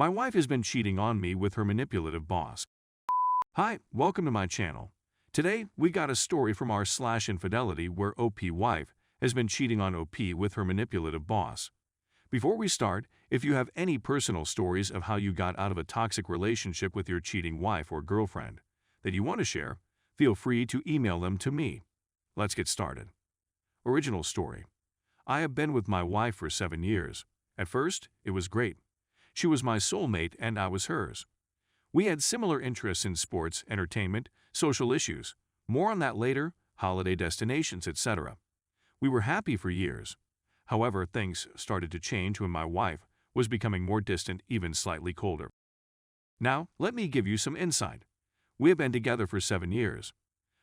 My wife has been cheating on me with her manipulative boss. Hi, welcome to my channel. Today, we got a story from r/infidelity where OP wife has been cheating on OP with her manipulative boss. Before we start, if you have any personal stories of how you got out of a toxic relationship with your cheating wife or girlfriend that you want to share, feel free to email them to me. Let's get started. Original story. I have been with my wife for 7 years. At first, it was great. She was my soulmate and I was hers. We had similar interests in sports, entertainment, social issues, more on that later, holiday destinations, etc. We were happy for years. However, things started to change when my wife was becoming more distant, even slightly colder. Now, let me give you some insight. We have been together for 7 years.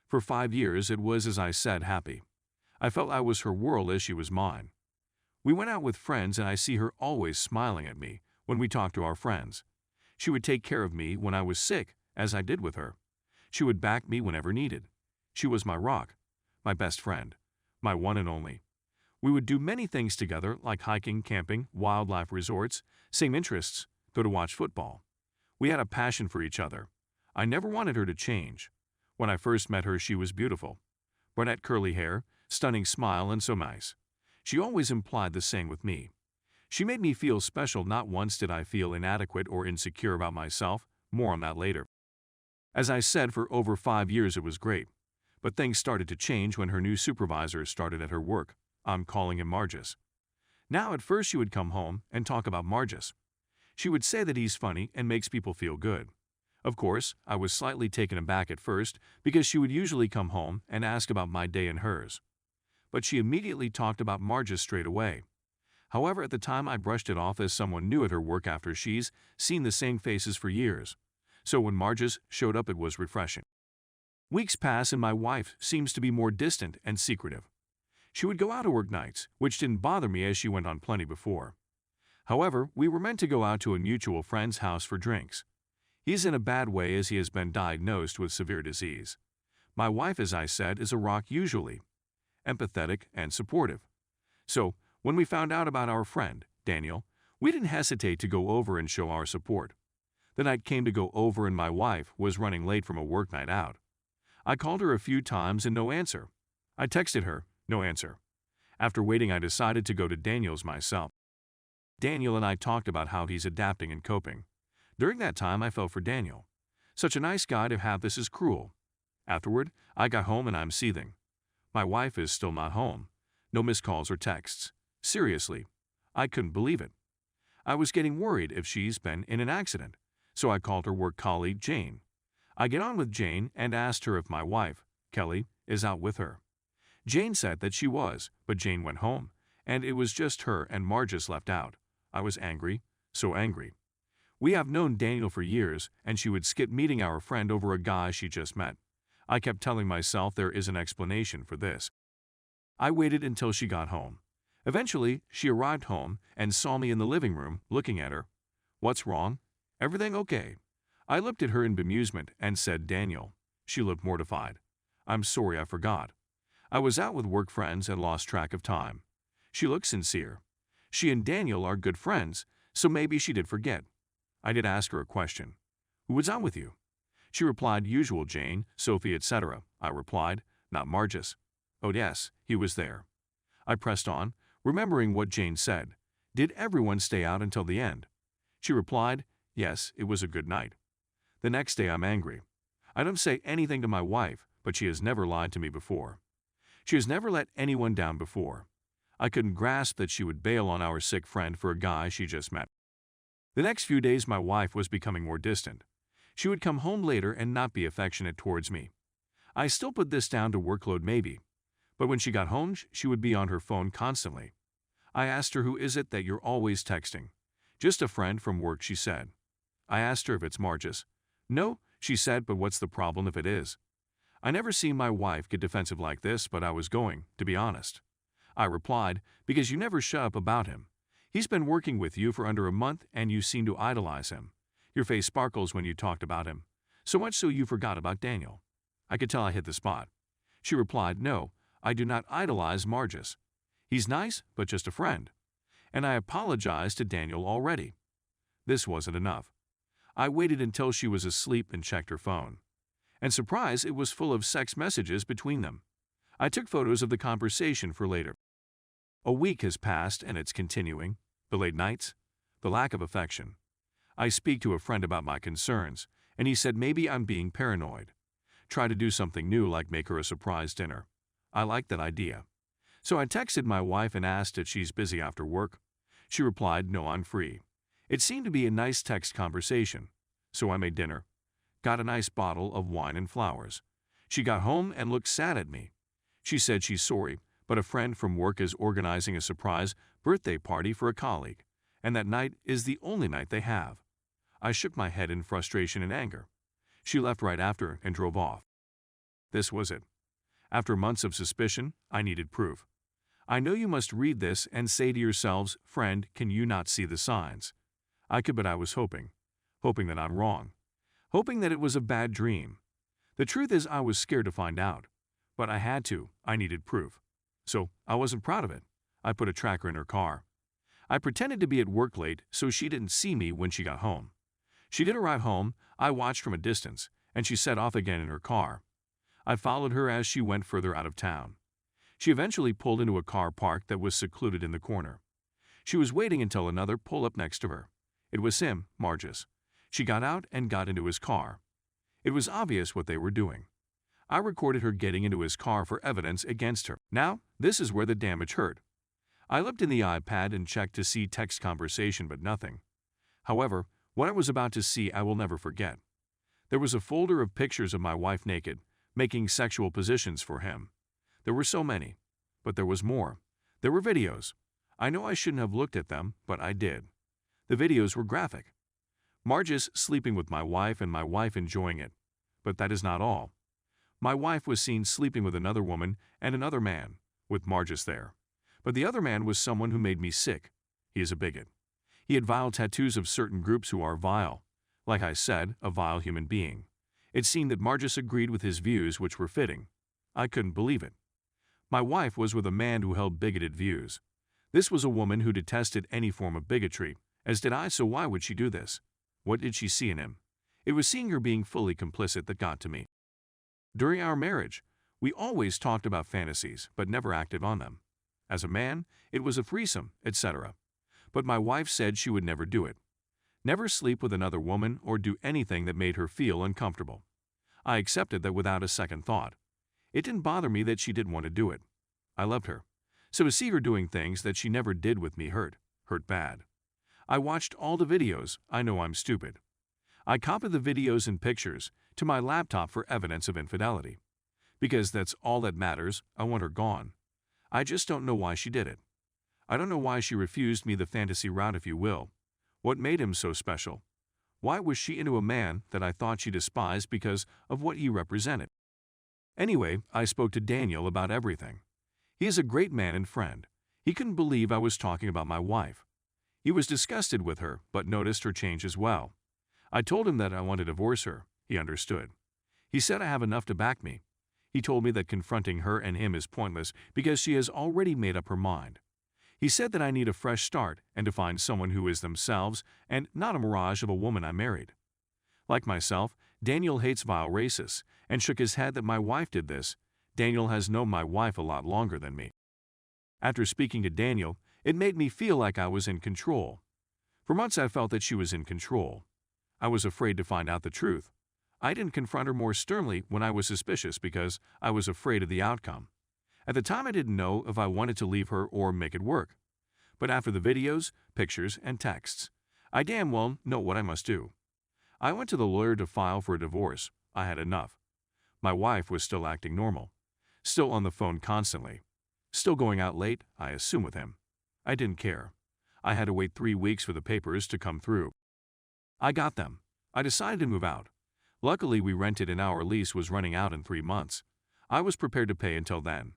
For 5 years, it was, as I said, happy. I felt I was her world as she was mine. We went out with friends and I see her always smiling at me when we talked to our friends. She would take care of me when I was sick, as I did with her. She would back me whenever needed. She was my rock, my best friend, my one and only. We would do many things together like hiking, camping, wildlife resorts, same interests, go to watch football. We had a passion for each other. I never wanted her to change. When I first met her, she was beautiful. Brunette curly hair, stunning smile, and so nice. She always implied the same with me. She made me feel special. Not once did I feel inadequate or insecure about myself, more on that later. As I said, for over 5 years it was great. But things started to change when her new supervisor started at her work. I'm calling him Margus. Now at first she would come home and talk about Margus. She would say that he's funny and makes people feel good. Of course, I was slightly taken aback at first because she would usually come home and ask about my day and hers. But she immediately talked about Margus straight away. However, at the time I brushed it off as someone new at her work after she's seen the same faces for years. So when Margus showed up, it was refreshing. Weeks pass and my wife seems to be more distant and secretive. She would go out to work nights, which didn't bother me as she went on plenty before. However, we were meant to go out to a mutual friend's house for drinks. He's in a bad way as he has been diagnosed with severe disease. My wife, as I said, is a rock usually, empathetic and supportive. So, when we found out about our friend, Daniel, we didn't hesitate to go over and show our support. The night came to go over and my wife was running late from a work night out. I called her a few times and no answer. I texted her, no answer. After waiting, I decided to go to Daniel's myself. Daniel and I talked about how he's adapting and coping. During that time, I fell for Daniel. Such a nice guy. To have this is cruel. Afterward, I got home and I'm seething. My wife is still not home. No missed calls or texts. Seriously, I couldn't believe it. I was getting worried if she's been in an accident, so I called her work colleague Jane. I get on with Jane and asked her if my wife, Kelly, is out with her. Jane said that she was, but Jane went home, and it was just her and Margus left out. I was angry, so angry. We have known Daniel for years, and she would skip meeting our friend over a guy she just met. I kept telling myself there is an explanation for this. I waited until she got home. Eventually, she arrived home and saw me in the living room, looking at her. What's wrong? Everything okay? I looked at her in bemusement and said, Daniel. She looked mortified. I'm sorry, I forgot. I was out with work friends and lost track of time. She looked sincere. She and Daniel are good friends, so maybe she did forget. I did ask her a question. Who was out with you? She replied, usual Jane, Sophie, etc. I replied, not Margus. Oh yes, he was there. I pressed on, remembering what Jane said. Did everyone stay out until the end? She replied, yes, it was a good night. The next day I'm angry. I don't say anything to my wife, but she has never lied to me before. She has never let anyone down before. I couldn't grasp that she would bail on our sick friend for a guy she just met. The next few days my wife was becoming more distant. She would come home later and not be affectionate towards me. I still put this down to workload maybe, but when she got home she would be on her phone constantly. I asked her, who is it that you're always texting? Just a friend from work, she said. I asked her if it's Margus. No, she said, but what's the problem if it is? I never seen my wife get defensive like this, but I was going, to be honest. I replied, because you never shut up about him. He's been working with you for under a month and you seem to idolize him. Your face sparkles when you talked about him. So much so you forgot about Daniel. I could tell I hit the spot. She replied, no, I do not idolize Margus. He's nice, but just a friend. And I apologized to Daniel already. this wasn't enough. I waited until she was asleep and checked her phone. And surprise, it was full of sex messages between them. I took photos of the conversation for later. A week has passed and it's continuing. The late nights, the lack of affection. I speak to a friend about my concerns, and he said maybe I'm being paranoid. Try to do something new like make her a surprise dinner. I liked that idea. So I texted my wife and asked if she's busy after work. She replied, no, I'm free. It seemed to be a nice text conversation. So I made dinner. Got a nice bottle of wine and flowers. She got home and looked sad at me. She said she's sorry, but a friend from work is organizing a surprise birthday party for a colleague, and that night is the only night they have. I shook my head in frustration and anger. She left right after and drove off. This was it. After months of suspicion, I needed proof. I know you must read this and say to yourselves, friend, can you not see the signs? I could, but I was hoping that I'm wrong. Hoping that it was a bad dream. The truth is I was scared to find out. But I had to. I needed proof. So I wasn't proud of it. I put a tracker in her car. I pretended to be at work late so she didn't see me when she got home. She did arrive home, I watched from a distance, and she set off again in her car. I followed her as she went further out of town. She eventually pulled into a car park that was secluded in the corner. She was waiting until another pulled up next to her. It was him, Margus. She got out and got into his car. It was obvious what they were doing. I recorded her getting into his car for evidence against her. Now, this is where the damage hurt. I looked in the iPad and checked to see text conversation, but nothing. However, what I was about to see I will never forget. There was a folder of pictures of my wife naked, making sexual positions for him. There were so many. But there was more. There were videos. I know I shouldn't have looked at them, but I did. The videos were graphic. Margus sleeping with my wife and my wife enjoying it. But that is not all. My wife was seen sleeping with another woman and another man, with Margus there. But the other man was someone who made me sick. He is a bigot. He had vile tattoos of certain groups who are vile. Like I said, a vile human being. It seemed that Margus agreed with his views, which were fitting. I couldn't believe it. My wife was with a man who held bigoted views. This was a woman who detested any form of bigotry, as did I, so why would she do this? What did she see in him? It was seeing her being fully complicit that got to me. During our marriage, we always talked about fantasies, but never acted on them. As a man, it was a threesome, etc. But my wife said she would never do it. Never sleep with another woman or do anything that made her feel uncomfortable. I accepted that without a second thought. It didn't bother me that she didn't want to do it. I loved her. So to see her doing things that she never did with me hurt bad. I watched all the videos. I know I'm stupid. I copied the videos and pictures to my laptop for evidence of infidelity. Because that's all that matters. I want her gone. I just don't know why she did it. I don't know why she refused me the fantasy route, if you will. What made him so special? Why was she into a man that I thought she despised because of what he represented? Anyway, I spoke to Daniel about everything. He is a great man and friend. He couldn't believe I was talking about my wife. He was disgusted with her, but noticed her change as well. I told him that I wanted to divorce her. He understood. He said I have enough to back me. He told me that confronting her and him is pointless because she has already made up her mind. He said that I need a fresh start and to find someone who is themselves and not a mirage of a woman I married. Like myself, Daniel hates vile racists and shook his head that my wife did this. Daniel has known my wife a lot longer than me. After speaking to Daniel, it made me feel like I was in control. For months I felt that she was in control. I was afraid to find out the truth. I didn't confront her more sternly when I was suspicious because I was afraid of the outcome. At the time I didn't know if I wanted to leave her or make it work. But after the videos, pictures, and texts, I damn well know what I must do. I went to the lawyer to file for a divorce. I had enough. My wife was still acting normal. Still on the phone constantly. Still going out late, I assume with him. I didn't care. I had to wait 3 weeks for the papers to come through. I got them. I decided to move out. Luckily, we rented and our lease was running out in 3 months. I was prepared to pay until then.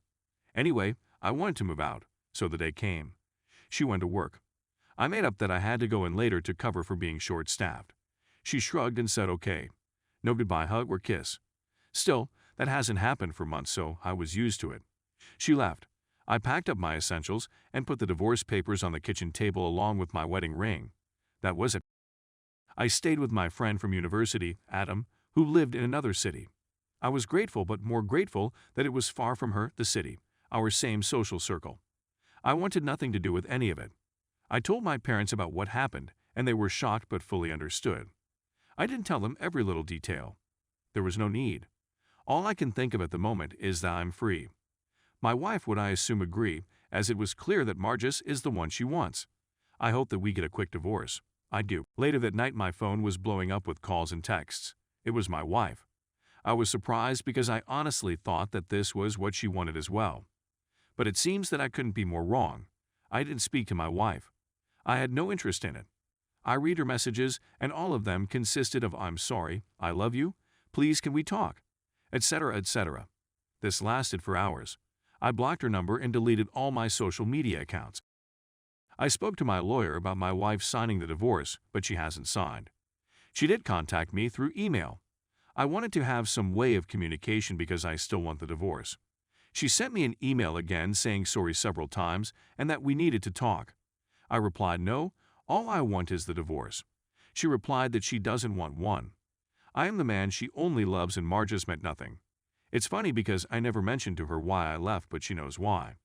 Anyway, I wanted to move out, so the day came. She went to work. I made up that I had to go in later to cover for being short-staffed. She shrugged and said okay. No goodbye hug or kiss. Still, that hasn't happened for months, so I was used to it. She left. I packed up my essentials and put the divorce papers on the kitchen table along with my wedding ring. That was it. I stayed with my friend from university, Adam, who lived in another city. I was grateful, but more grateful that it was far from her, the city, our same social circle. I wanted nothing to do with any of it. I told my parents about what happened, and they were shocked but fully understood. I didn't tell them every little detail. There was no need. All I can think of at the moment is that I'm free. My wife would, I assume, agree, as it was clear that Margus is the one she wants. I hope that we get a quick divorce. I do. Later that night my phone was blowing up with calls and texts. It was my wife. I was surprised because I honestly thought that this was what she wanted as well. But it seems that I couldn't be more wrong. I didn't speak to my wife. I had no interest in it. I read her messages, and all of them consisted of "I'm sorry," "I love you," "Please can we talk," etc., etc. This lasted for hours. I blocked her number and deleted all my social media accounts. I spoke to my lawyer about my wife signing the divorce, but she hasn't signed. She did contact me through email. I wanted to have some way of communication because I still want the divorce. She sent me an email again saying sorry several times and that we needed to talk. I replied, "No, all I want is the divorce." She replied that she doesn't want one. I am the man she only loves and Margus meant nothing. It's funny because I never mentioned to her why I left, but she knows why.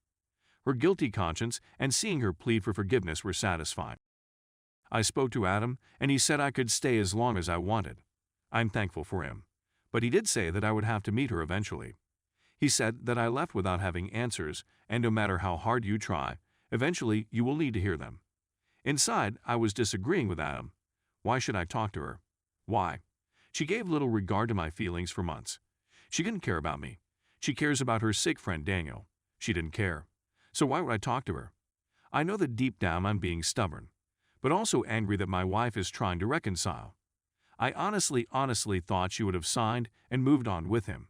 Her guilty conscience and seeing her plead for forgiveness were satisfying. I spoke to Adam, and he said I could stay as long as I wanted. I'm thankful for him. But he did say that I would have to meet her eventually. He said that I left without having answers, and no matter how hard you try, eventually you will need to hear them. Inside, I was disagreeing with Adam. Why should I talk to her? Why? She gave little regard to my feelings for months. She didn't care about me. She cares about her sick friend Daniel. She didn't care. So why would I talk to her? I know that deep down I'm being stubborn, but also angry that my wife is trying to reconcile. I honestly thought she would have signed and moved on with him.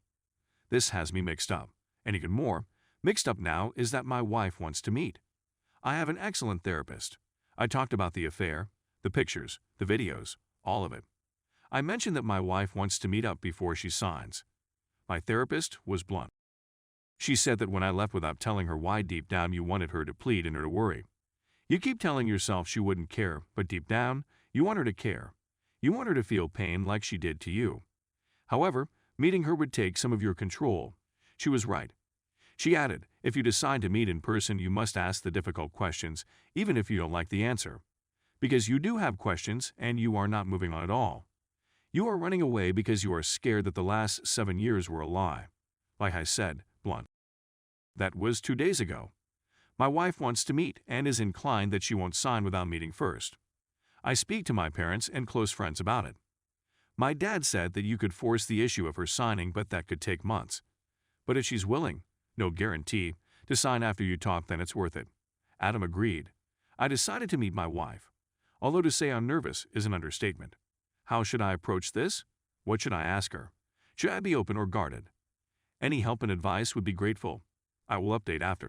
This has me mixed up, and even more, mixed up now is that my wife wants to meet. I have an excellent therapist. I talked about the affair, the pictures, the videos, all of it. I mentioned that my wife wants to meet up before she signs. My therapist was blunt. She said that when I left without telling her why, deep down you wanted her to plead and her to worry. You keep telling yourself she wouldn't care, but deep down, you want her to care. You want her to feel pain like she did to you. However, meeting her would take some of your control. She was right. She added, if you decide to meet in person, you must ask the difficult questions, even if you don't like the answer. Because you do have questions and you are not moving on at all. You are running away because you are scared that the last 7 years were a lie. Like I said, blunt. That was 2 days ago. My wife wants to meet and is inclined that she won't sign without meeting first. I speak to my parents and close friends about it. My dad said that you could force the issue of her signing, but that could take months. But if she's willing, no guarantee, to sign after you talk, then it's worth it. Adam agreed. I decided to meet my wife. Although to say I'm nervous is an understatement. How should I approach this? What should I ask her? Should I be open or guarded? Any help and advice would be grateful. I will update after.